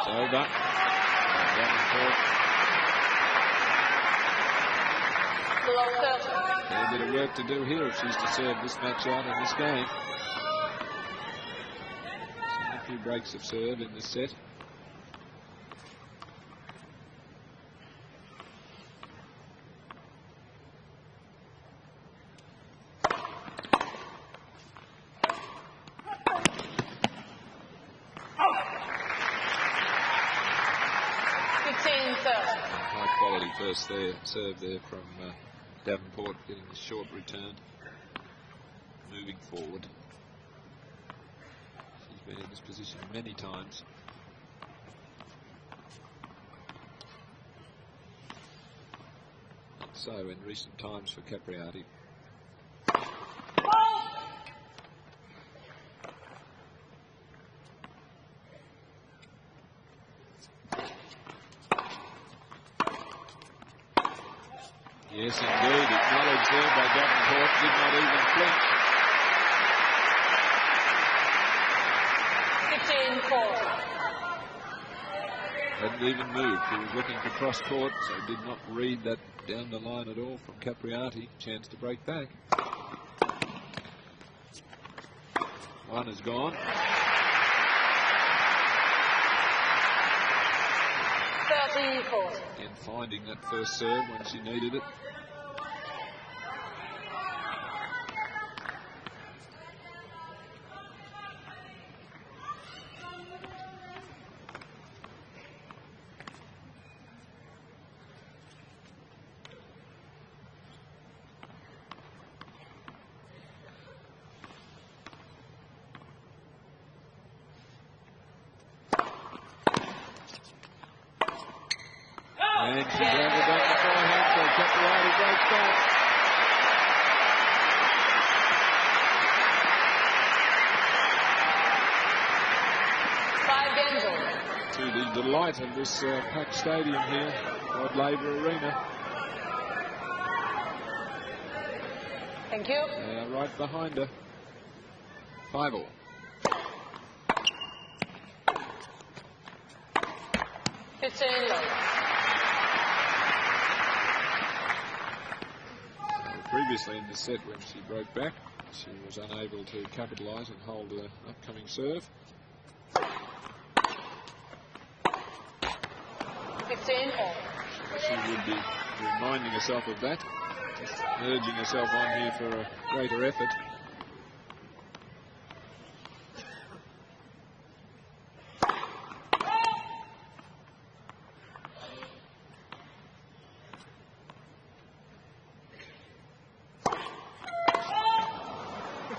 [SPEAKER 2] Over. A bit of work to do here if she's to serve this match out in this game. So a few breaks of serve in this set. First there, serve there from Davenport, getting the short return, moving forward. She's been in this position many times. Not so in recent times for Capriati. Yes, indeed. Acknowledged there by Davenport. Did not even flinch.
[SPEAKER 3] 15-4.
[SPEAKER 2] Hadn't even moved. He was looking for cross court, so did not read that down the line at all from Capriati. Chance to break back. One is gone.
[SPEAKER 3] 34.
[SPEAKER 2] And finding that first serve when she needed it. And she's overdone the forehand, so Capriati breaks back. To the delight of this packed stadium here, Rod Laver Arena.
[SPEAKER 3] Thank you.
[SPEAKER 2] Right behind her. 5-all. Previously in the set when she broke back, she was unable to capitalise and hold an upcoming serve.
[SPEAKER 3] 15-all.
[SPEAKER 2] She would be reminding herself of that, just urging herself on here for a greater effort.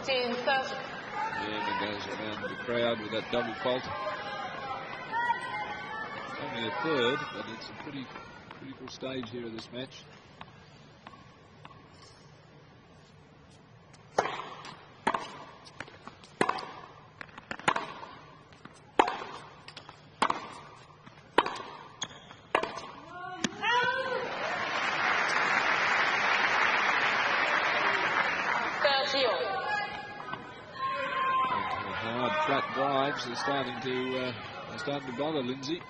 [SPEAKER 3] And
[SPEAKER 2] it goes around the crowd with that double fault. Only a third, but it's a pretty critical stage here of this match. Flat drives are starting to bother Lindsay.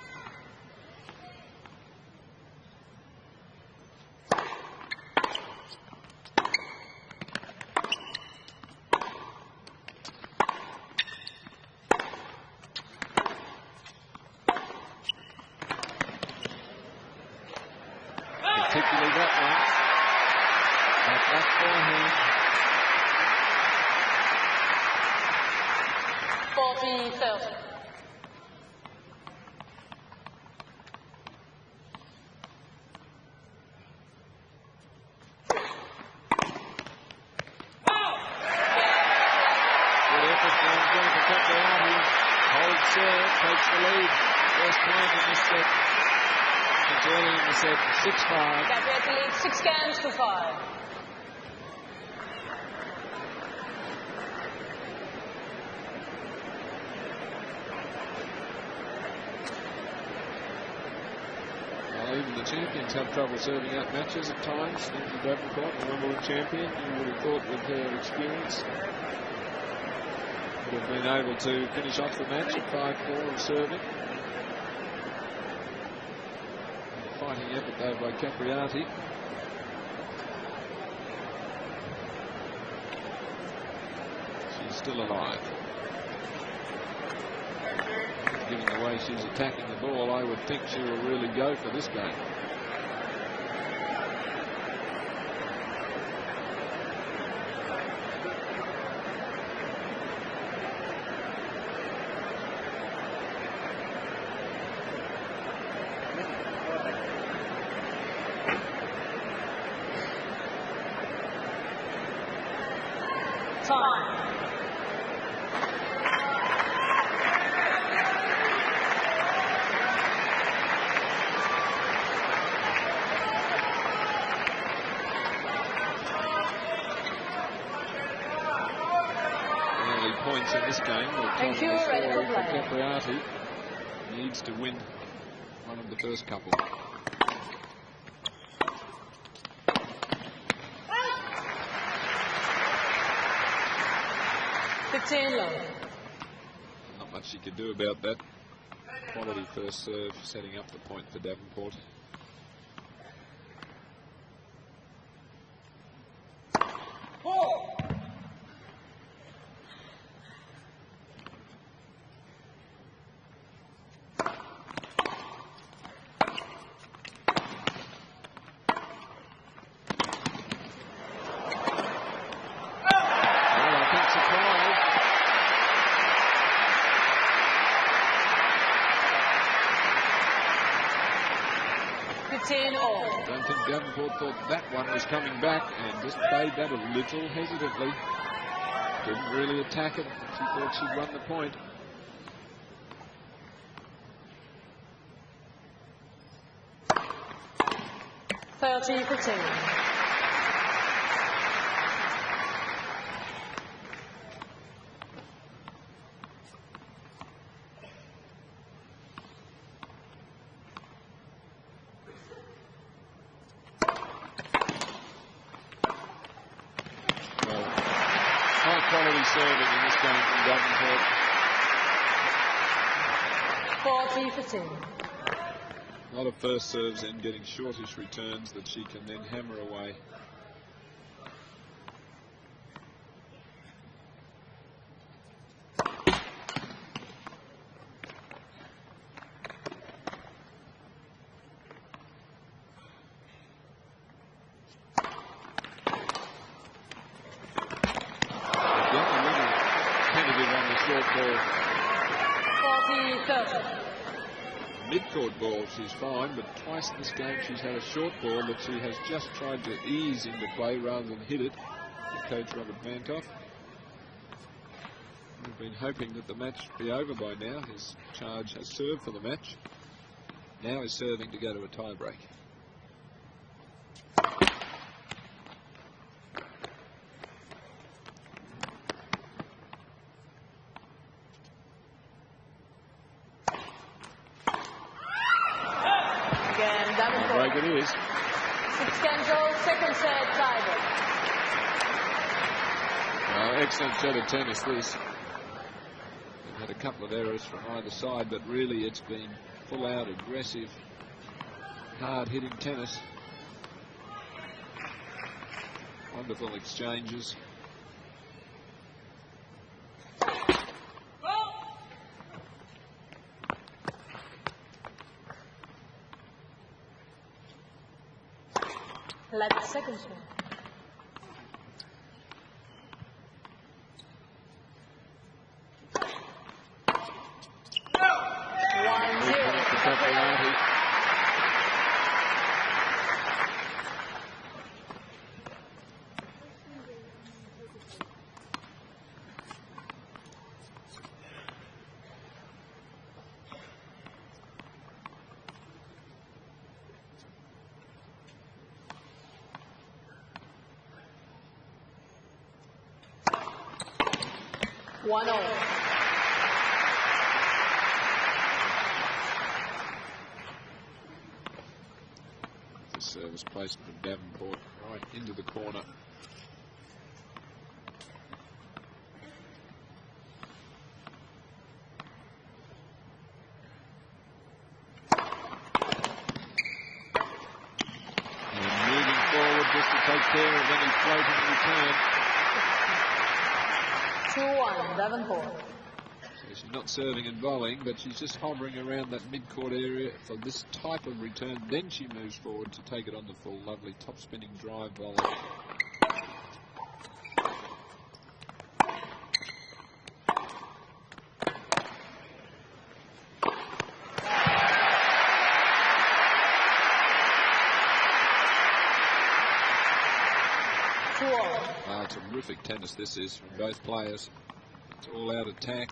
[SPEAKER 2] Particularly that one. That forehand.
[SPEAKER 3] 40-30.
[SPEAKER 2] Good effort from Capriati. Hold serve, takes the lead. First point in this set. It's early in the set, 6-5.
[SPEAKER 3] Capriati leads 6 games to 5.
[SPEAKER 2] Even the champions have trouble serving out matches at times. Lindsay Davenport, the Wimbledon champion, you would have thought with her experience would have been able to finish off the match at 5-4 and serving. A fighting effort though by Capriati. She's still alive. Given the way she's attacking the ball, I would think she will really go for this game.
[SPEAKER 3] Time.
[SPEAKER 2] Points in this game.
[SPEAKER 3] Thank you, ready for play.
[SPEAKER 2] Capriati needs to win one of the first couple. Not much she could do about that. Quality first serve, setting up the point for Davenport. I don't think Davenport thought that one was coming back and just played that a little hesitantly. Didn't really attack it. She thought she'd won the point.
[SPEAKER 3] 30-15.
[SPEAKER 1] Quality serving in this game from Davenport.
[SPEAKER 3] 40-15.
[SPEAKER 1] A lot of first serves and getting shortish returns that she can then hammer away. Mid-court ball, she's fine, but twice in this game she's had a short ball that she has just tried to ease into play rather than hit it. Coach Robert Vantoff. We've been hoping that the match be over by now. His charge has served for the match. Now he's serving to go to a tie break. It is.
[SPEAKER 3] 6 games old, second set, tiebreak.
[SPEAKER 1] Excellent set of tennis this. They've had a couple of errors from either side, but really it's been full out, aggressive, hard hitting tennis. Wonderful exchanges.
[SPEAKER 3] Let the second swing. No. 1-0 to Capriati.
[SPEAKER 1] The service placement of Davenport right into the corner. And moving forward just to take care of any floating return.
[SPEAKER 3] 2-1, Davenport.
[SPEAKER 1] So she's not serving and volleying, but she's just hovering around that mid-court area for this type of return. Then she moves forward to take it on the full. Lovely top-spinning drive volley. Terrific tennis this is from both players. It's all out attack.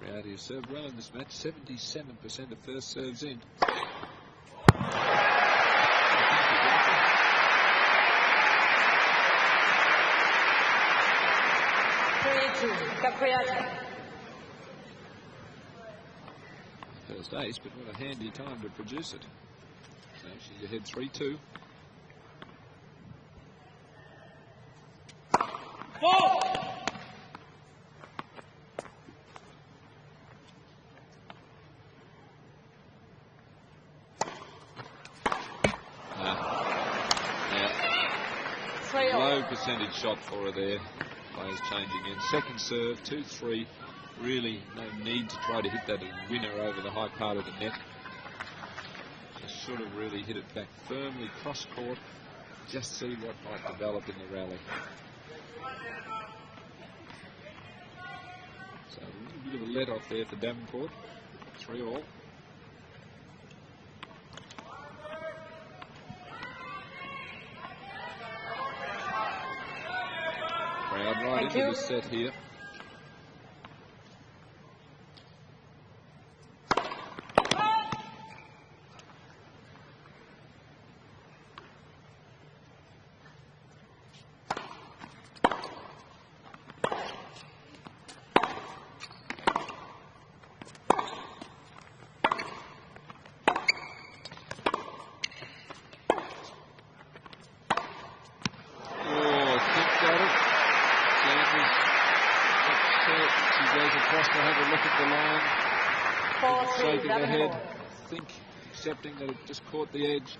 [SPEAKER 1] Capriati has served well in this match. 77% of first serves in.
[SPEAKER 3] 3-2, Capriati.
[SPEAKER 1] First ace, but what a handy time to produce it. So she's ahead 3-2. Low percentage shot for her there. Players changing in. Second serve, 2-3. Really no need to try to hit that winner over the high part of the net. Just should have really hit it back firmly cross court. Just see what might develop in the rally. So a little bit of a let off there for Davenport. 3-all. Crowd right into the set here. sake of the head.
[SPEAKER 3] Davenport.
[SPEAKER 1] I think accepting that it just caught the edge.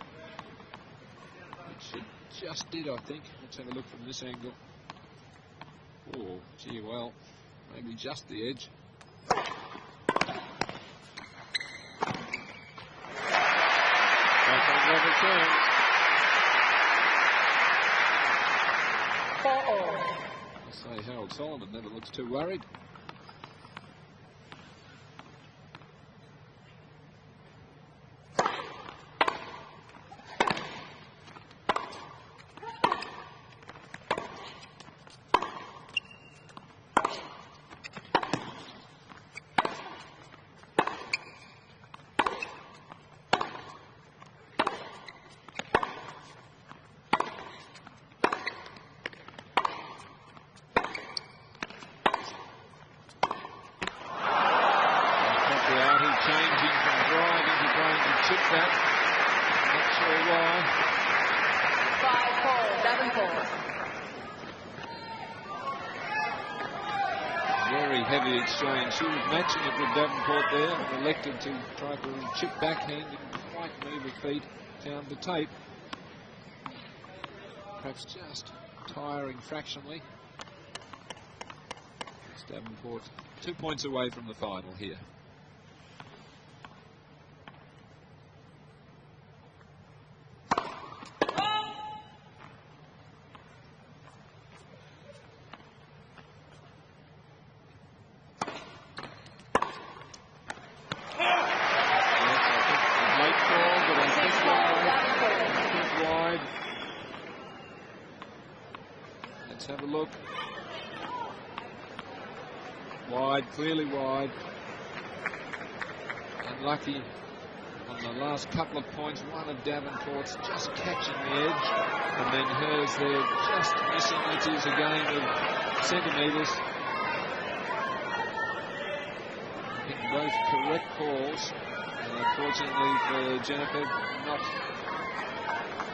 [SPEAKER 1] It just did, I think. Let's have a look from this angle. Oh, gee, well, maybe just the edge. Back on the return.
[SPEAKER 3] 4-all.
[SPEAKER 1] I say Harold Solomon never looks too worried. Changing from driving to trying to chip that. Not sure why.
[SPEAKER 3] 5-4, Davenport.
[SPEAKER 1] Very heavy exchange. She was matching it with Davenport there and elected to try for a chip backhand. Didn't quite move her feet. Found the tape. Perhaps just tiring fractionally. It's Davenport 2 points away from the final here. Let's have a look. Wide, clearly wide. Unlucky on the last couple of points. One of Davenport's just catching the edge, and then hers there just missing. It is a gain of centimetres. I think both correct calls. And unfortunately for Jennifer, not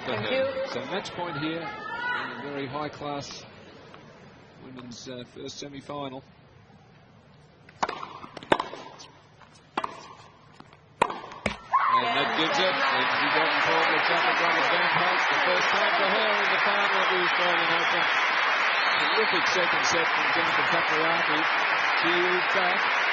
[SPEAKER 1] for
[SPEAKER 3] Thank
[SPEAKER 1] her.
[SPEAKER 3] you.
[SPEAKER 1] So match point here in a very high-class women's first semi-final. And that gives it. Lindsay Davenport looks up at one of Davenport. The first time for her in the final of the Australian Open. Terrific second set from Jennifer Capriati. She is back.